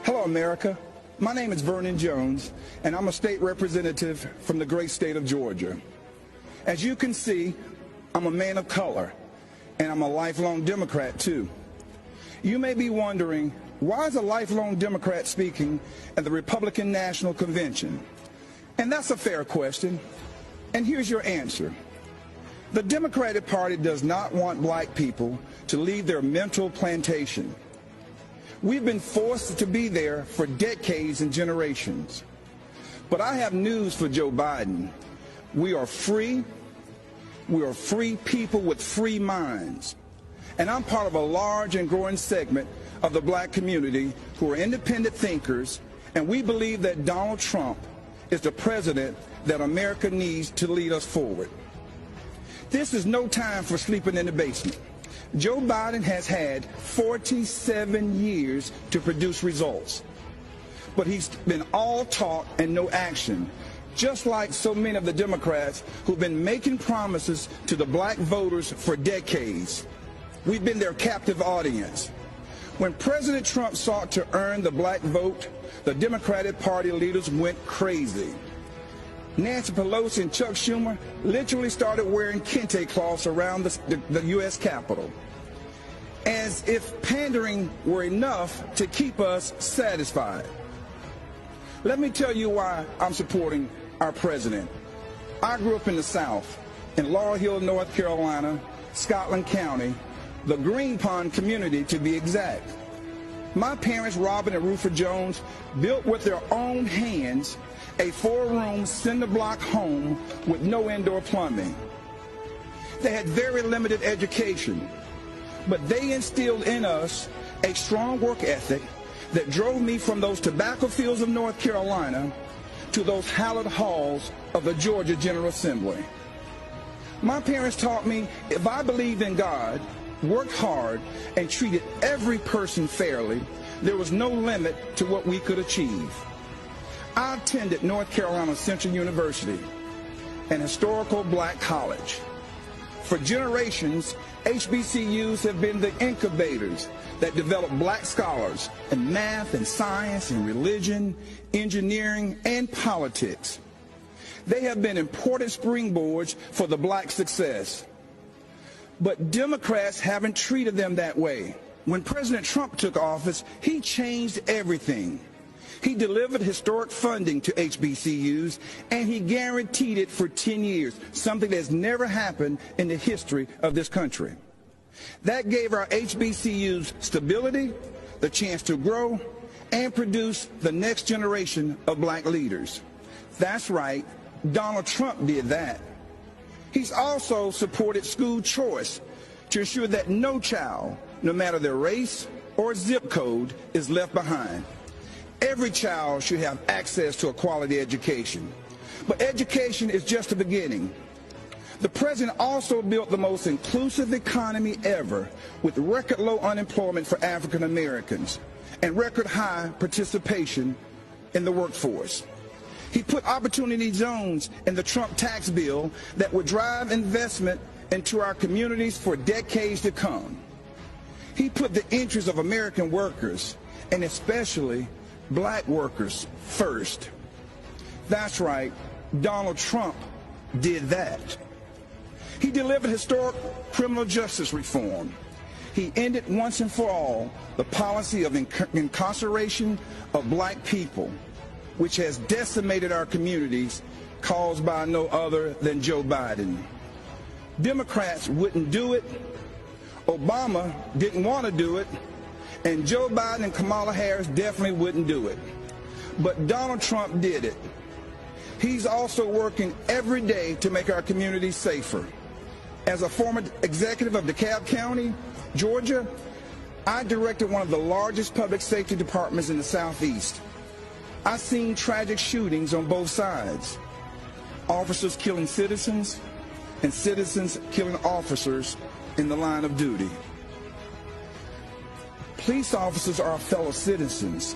Hello, America. My name is Vernon Jones, and I'm a state representative from the great state of Georgia. As you can see, I'm a man of color, and I'm a lifelong Democrat, too. You may be wondering, why is a lifelong Democrat speaking at the Republican National Convention? And that's a fair question, and here's your answer. The Democratic Party does not want black people to leave their mental plantation. We've been forced to be there for decades and generations. But I have news for Joe Biden. We are free. We are free people with free minds. And I'm part of a large and growing segment of the black community who are independent thinkers, and we believe that Donald Trump is the president that America needs to lead us forward. This is no time for sleeping in the basement. Joe Biden has had 47 years to produce results. But he's been all talk and no action, just like so many of the Democrats who've been making promises to the black voters for decades. We've been their captive audience. When President Trump sought to earn the black vote, the Democratic Party leaders went crazy. Nancy Pelosi and Chuck Schumer literally started wearing kente cloths around the U.S. Capitol, as if pandering were enough to keep us satisfied. Let me tell you why I'm supporting our president. I grew up in the South, in Laurel Hill, North Carolina, Scotland County, the Green Pond community to be exact. My parents, Robin and Rufus Jones, built with their own hands a 4-room cinder-block home with no indoor plumbing. They had very limited education, but they instilled in us a strong work ethic that drove me from those tobacco fields of North Carolina to those hallowed halls of the Georgia General Assembly. My parents taught me if I believed in God, worked hard, and treated every person fairly, there was no limit to what we could achieve. I attended North Carolina Central University, an historical black college. For generations, HBCUs have been the incubators that develop black scholars in math and science and religion, engineering, and politics. They have been important springboards for the black success. But Democrats haven't treated them that way. When President Trump took office, he changed everything. He delivered historic funding to HBCUs, and he guaranteed it for 10 years, something that's never happened in the history of this country. That gave our HBCUs stability, the chance to grow, and produce the next generation of black leaders. That's right, Donald Trump did that. He's also supported school choice to ensure that no child, no matter their race or zip code, is left behind. Every child should have access to a quality education. But education is just the beginning. The president also built the most inclusive economy ever, with record low unemployment for African Americans and record high participation in the workforce. He put opportunity zones in the Trump tax bill that would drive investment into our communities for decades to come. He put the interests of American workers, and especially black workers, first. That's right, Donald Trump did that. He delivered historic criminal justice reform. He ended once and for all the policy of incarceration of black people, which has decimated our communities, caused by no other than Joe Biden. Democrats wouldn't do it. Obama didn't want to do it. And Joe Biden and Kamala Harris definitely wouldn't do it. But Donald Trump did it. He's also working every day to make our communities safer. As a former executive of DeKalb County, Georgia, I directed one of the largest public safety departments in the Southeast. I've seen tragic shootings on both sides. Officers killing citizens and citizens killing officers in the line of duty. Police officers are our fellow citizens.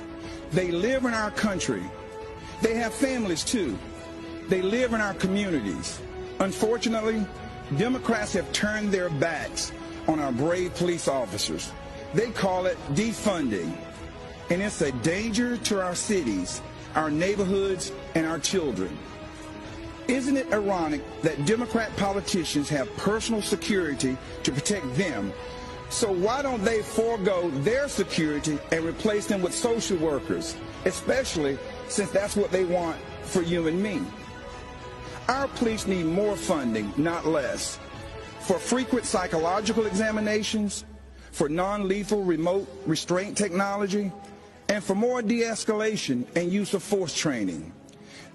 They live in our country. They have families too. They live in our communities. Unfortunately, Democrats have turned their backs on our brave police officers. They call it defunding. and it's a danger to our cities, our neighborhoods, and our children. Isn't it ironic that Democrat politicians have personal security to protect them? So why don't they forego their security and replace them with social workers, especially since that's what they want for you and me? Our police need more funding, not less, for frequent psychological examinations, for non-lethal remote restraint technology, and for more de-escalation and use of force training.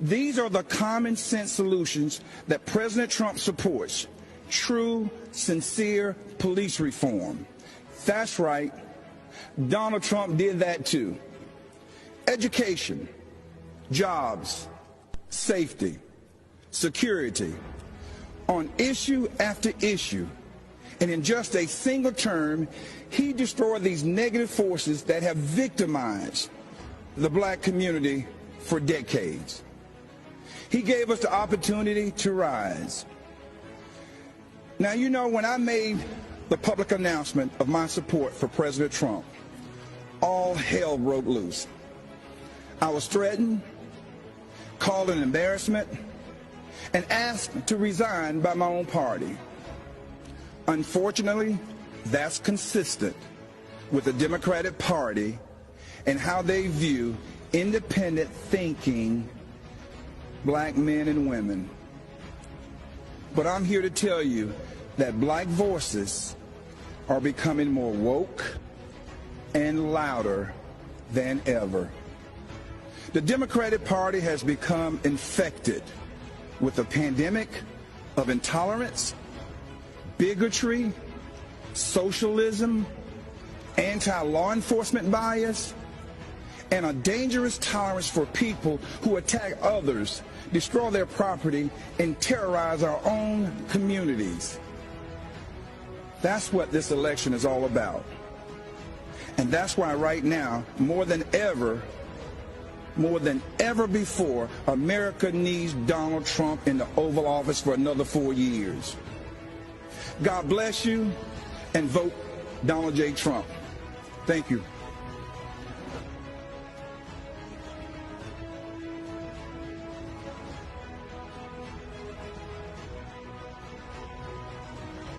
These are the common sense solutions that President Trump supports. True, sincere police reform. That's right. Donald Trump did that too. Education, jobs, safety, security, on issue after issue. And in just a single term, he destroyed these negative forces that have victimized the black community for decades. He gave us the opportunity to rise. Now, you know, when I made the public announcement of my support for President Trump, all hell broke loose. I was threatened, called an embarrassment, and asked to resign by my own party. Unfortunately, that's consistent with the Democratic Party and how they view independent thinking black men and women. But I'm here to tell you that black voices are becoming more woke and louder than ever. The Democratic Party has become infected with a pandemic of intolerance, bigotry, socialism, anti-law enforcement bias, and a dangerous tolerance for people who attack others, destroy their property, and terrorize our own communities. That's what this election is all about. And that's why right now, more than ever before, America needs Donald Trump in the Oval Office for another 4 years. God bless you, and vote Donald J. Trump. Thank you.